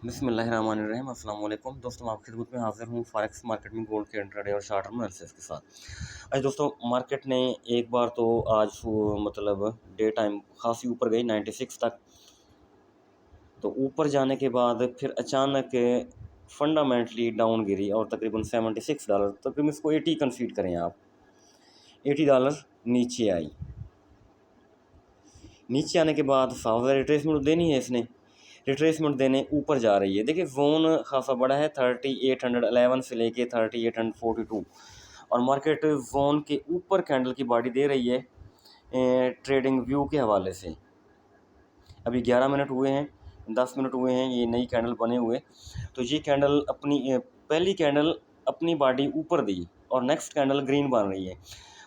बिस्मिल्लाहिर्रहमानिर्रहीम अस्सलाम वालेकुम दोस्तों, मैं आपकी खिदमत में हाजिर हूँ फॉरेक्स मार्केट में गोल्ड के इंट्राडे और शॉर्ट टर्म एनालिसिस के साथ। आज दोस्तों मार्केट ने एक बार तो आज वो मतलब डे टाइम खासी ऊपर गई 96 तक। तो ऊपर जाने के बाद फिर अचानक फंडामेंटली डाउन गिरी और तकरीबन $76, तकरीबन इसको 80 कंसीड करें आप, $80 नीचे आई। नीचे आने के बाद साफ रिट्रेसमेंट देनी है इसने, रिट्रेसमेंट देने ऊपर जा रही है। देखिए जोन खासा बड़ा है 3811 से लेके 3842 और मार्केट जोन के ऊपर कैंडल की बॉडी दे रही है ट्रेडिंग व्यू के हवाले से। अभी 11 मिनट हुए हैं, 10 मिनट हुए हैं ये नई कैंडल बने हुए। तो ये कैंडल अपनी पहली कैंडल अपनी बॉडी ऊपर दी और नेक्स्ट कैंडल ग्रीन बन रही है।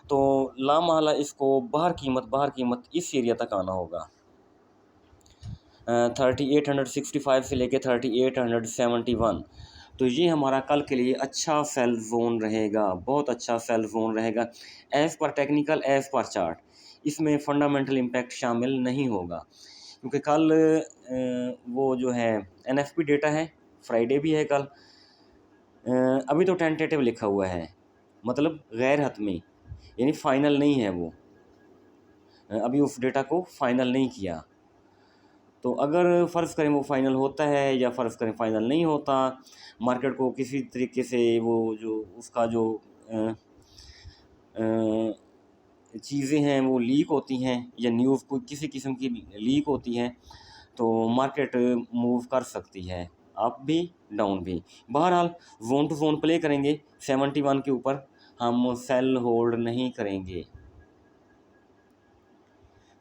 तो लामहला इसको बाहर कीमत इस एरिया तक आना होगा 3865 से लेके 3871। तो ये हमारा कल के लिए अच्छा सेल जोन रहेगा, बहुत अच्छा सेल जोन रहेगा as per technical, as per chart. इसमें फंडामेंटल इम्पैक्ट शामिल नहीं होगा क्योंकि कल वो जो है एनएफपी डेटा है, फ्राइडे भी है कल। अभी तो टेंटेटिव लिखा हुआ है, मतलब गैर हतमी, यानी फ़ाइनल नहीं है वो। अभी उस डेटा को फ़ाइनल नहीं किया। तो अगर फ़र्ज़ करें वो फ़ाइनल होता है या फ़र्ज़ करें फ़ाइनल नहीं होता, मार्केट को किसी तरीके से वो जो उसका जो चीज़ें हैं वो लीक होती हैं या न्यूज़ कोई किसी किस्म की लीक होती हैं, तो मार्केट मूव कर सकती है, अप भी डाउन भी। बहरहाल ज़ोन टू ज़ोन प्ले करेंगे। 71 के ऊपर हम सेल होल्ड नहीं करेंगे।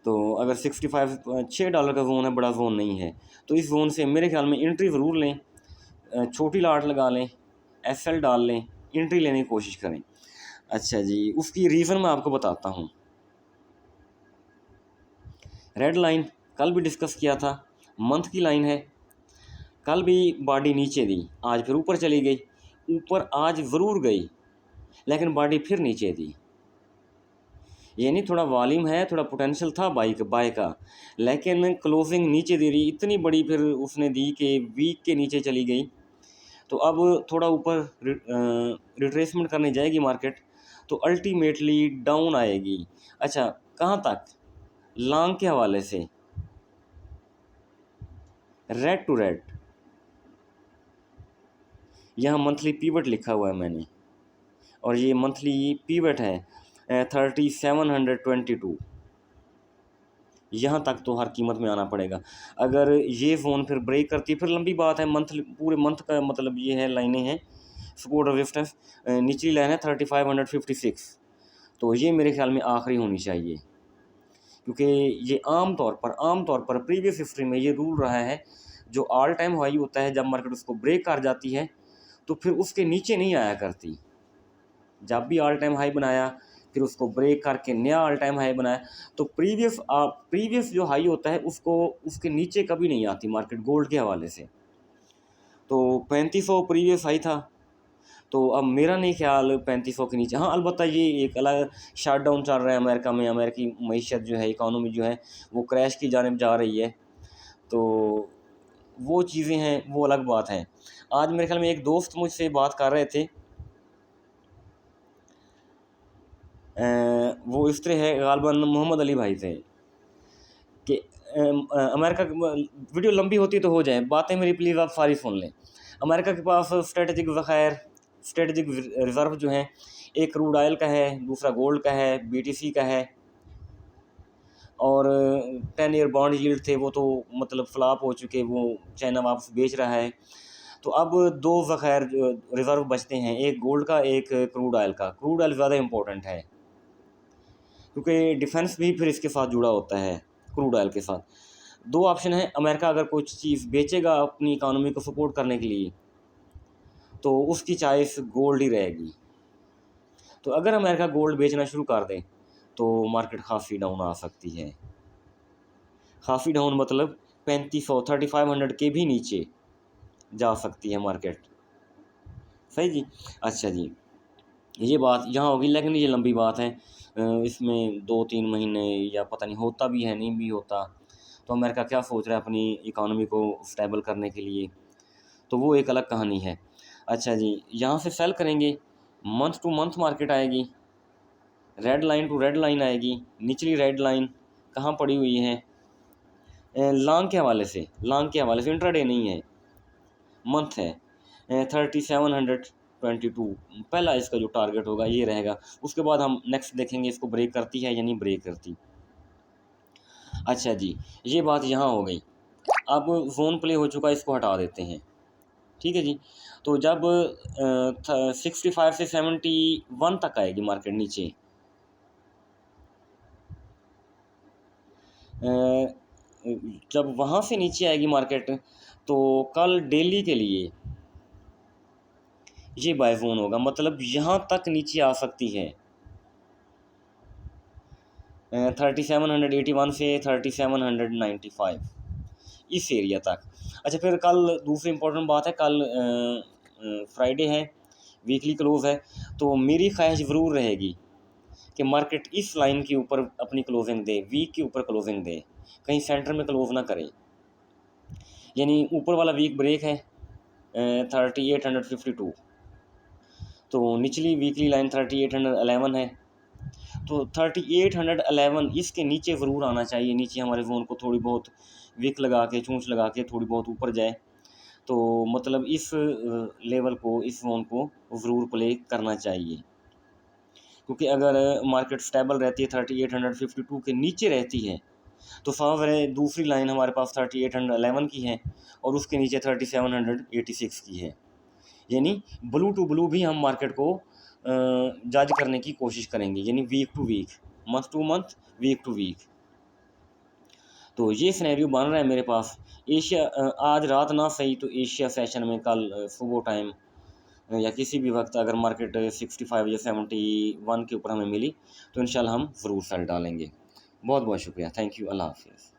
तो अगर 65 $6 का ज़ोन है, बड़ा ज़ोन नहीं है, तो इस ज़ोन से मेरे ख्याल में एंट्री ज़रूर लें, छोटी लाट लगा लें, एसएल डाल लें, एंट्री लेने की कोशिश करें। अच्छा जी, उसकी रीज़न मैं आपको बताता हूँ। रेड लाइन कल भी डिस्कस किया था, मंथ की लाइन है। कल भी बॉडी नीचे दी, आज फिर ऊपर चली गई। ऊपर आज ज़रूर गई लेकिन बॉडी फिर नीचे दी, यानी थोड़ा वॉल्यूम है, थोड़ा पोटेंशियल था बाय का, लेकिन क्लोजिंग नीचे दे रही इतनी बड़ी फिर उसने दी कि वीक के नीचे चली गई। तो अब थोड़ा ऊपर रिट्रेसमेंट करने जाएगी मार्केट, तो अल्टीमेटली डाउन आएगी। अच्छा, कहाँ तक? लॉन्ग के हवाले से रेड टू रेड, यहाँ मंथली पीवट लिखा हुआ है मैंने, और ये मंथली पीवट है 3722। यहाँ तक तो हर कीमत में आना पड़ेगा। अगर ये ज़ोन फिर ब्रेक करती, फिर लंबी बात है, मंथ पूरे मंथ का मतलब ये है, लाइनें हैं सपोर्ट रेजिस्टेंस। निचली लाइन है 3556, तो ये मेरे ख्याल में आखिरी होनी चाहिए क्योंकि ये आम तौर पर प्रीवियस हिस्ट्री में ये रूल रहा है, जो ऑल टाइम हाई होता है जब मार्केट उसको ब्रेक कर जाती है तो फिर उसके नीचे नहीं आया करती। जब भी ऑल टाइम हाई बनाया फिर उसको ब्रेक करके नया ऑल टाइम हाई बनाया, तो प्रीवियस जो हाई होता है उसको उसके नीचे कभी नहीं आती मार्केट गोल्ड के हवाले से। तो 3500 प्रीवियस हाई था, तो अब मेरा नहीं ख्याल 3500 के नीचे। हाँ, अलबत्ता ये एक अलग शटडाउन चल रहा है अमेरिका में, अमेरिकी मईशत जो है, इकानमी जो है वो क्रैश की जानिब जा रही है, तो वो चीज़ें हैं, वो अलग बात है। आज मेरे ख्याल में एक दोस्त मुझसे बात कर रहे थे, वो इस तरह है, गालबन मोहम्मद अली भाई थे कि अमेरिका वीडियो लंबी होती तो हो जाए, बातें मेरी प्लीज़ आप सारी सुन लें। अमेरिका के पास स्ट्रेटजिक ज़खायर, स्ट्रेटजिक रिज़र्व जो हैं, एक क्रूड ऑयल का है, दूसरा गोल्ड का है, बीटीसी का है, और 10 ईयर बॉन्ड यील्ड थे वो तो मतलब फ्लॉप हो चुके, वो चाइना वापस बेच रहा है। तो अब दो ज़खायर रिज़र्व बचते हैं, एक गोल्ड का, एक क्रूड ऑयल का। क्रूड ऑयल ज़्यादा इंपॉर्टेंट है क्योंकि डिफेंस भी फिर इसके साथ जुड़ा होता है क्रूड ऑयल के साथ। दो ऑप्शन है, अमेरिका अगर कुछ चीज़ बेचेगा अपनी इकानमी को सपोर्ट करने के लिए तो उसकी चॉइस गोल्ड ही रहेगी। तो अगर अमेरिका गोल्ड बेचना शुरू कर दे तो मार्केट खासी डाउन आ सकती है। खासी डाउन मतलब 3500 3500 के भी नीचे जा सकती है मार्केट। सही जी। अच्छा जी, ये बात यहाँ होगी, लेकिन ये लंबी बात है, इसमें 2-3 महीने या पता नहीं होता भी है नहीं भी होता। तो अमेरिका क्या सोच रहा है अपनी इकानमी को स्टेबल करने के लिए, तो वो एक अलग कहानी है। अच्छा जी, यहाँ से सेल करेंगे, मंथ टू मंथ मार्केट आएगी, red line to red line आएगी, निचली रेड लाइन कहाँ पड़ी हुई है, लॉन्ग के हवाले से इंट्राडे नहीं है, मंथ है, 3722 पहला इसका जो टारगेट होगा ये रहेगा। उसके बाद हम नेक्स्ट देखेंगे इसको ब्रेक करती है या नहीं ब्रेक करती। अच्छा जी, ये बात यहाँ हो गई। अब जोन प्ले हो चुका है, इसको हटा देते हैं। ठीक है जी, तो जब 65 से 71 तक आएगी मार्केट नीचे, जब वहाँ से नीचे आएगी मार्केट, तो कल डेली के लिए ये बाय जोन होगा, मतलब यहाँ तक नीचे आ सकती है 3781 से 3795 इस एरिया तक। अच्छा, फिर कल दूसरी इम्पोर्टेंट बात है, कल फ्राइडे है, वीकली क्लोज़ है, तो मेरी ख्वाहिश ज़रूर रहेगी कि मार्केट इस लाइन के ऊपर अपनी क्लोजिंग दे, वीक के ऊपर क्लोजिंग दे, कहीं सेंटर में क्लोज ना करे। यानी ऊपर वाला वीक ब्रेक है 3852, तो निचली वीकली लाइन 3811 है, तो 3811 इसके नीचे ज़रूर आना चाहिए। नीचे हमारे जोन को थोड़ी बहुत विक लगा के, चूंच लगा के थोड़ी बहुत ऊपर जाए, तो मतलब इस लेवल को, इस जोन को ज़रूर प्ले करना चाहिए। क्योंकि अगर मार्केट स्टेबल रहती है 3852 के नीचे रहती है, तो साफ है दूसरी लाइन हमारे पास 3811 की है और उसके नीचे 3786 की है। यानी ब्लू टू ब्लू भी हम मार्केट को जज करने की कोशिश करेंगे, यानी week to week, month to month, week to week. तो ये सिनेरियो बन रहा है मेरे पास। एशिया आज रात ना सही तो एशिया सेशन में कल सुबह टाइम या किसी भी वक्त अगर मार्केट 65 या 71 के ऊपर हमें मिली तो इंशाल्लाह हम ज़रूर सेल डालेंगे। बहुत बहुत शुक्रिया, थैंक यू, अल्लाह हाफिज़।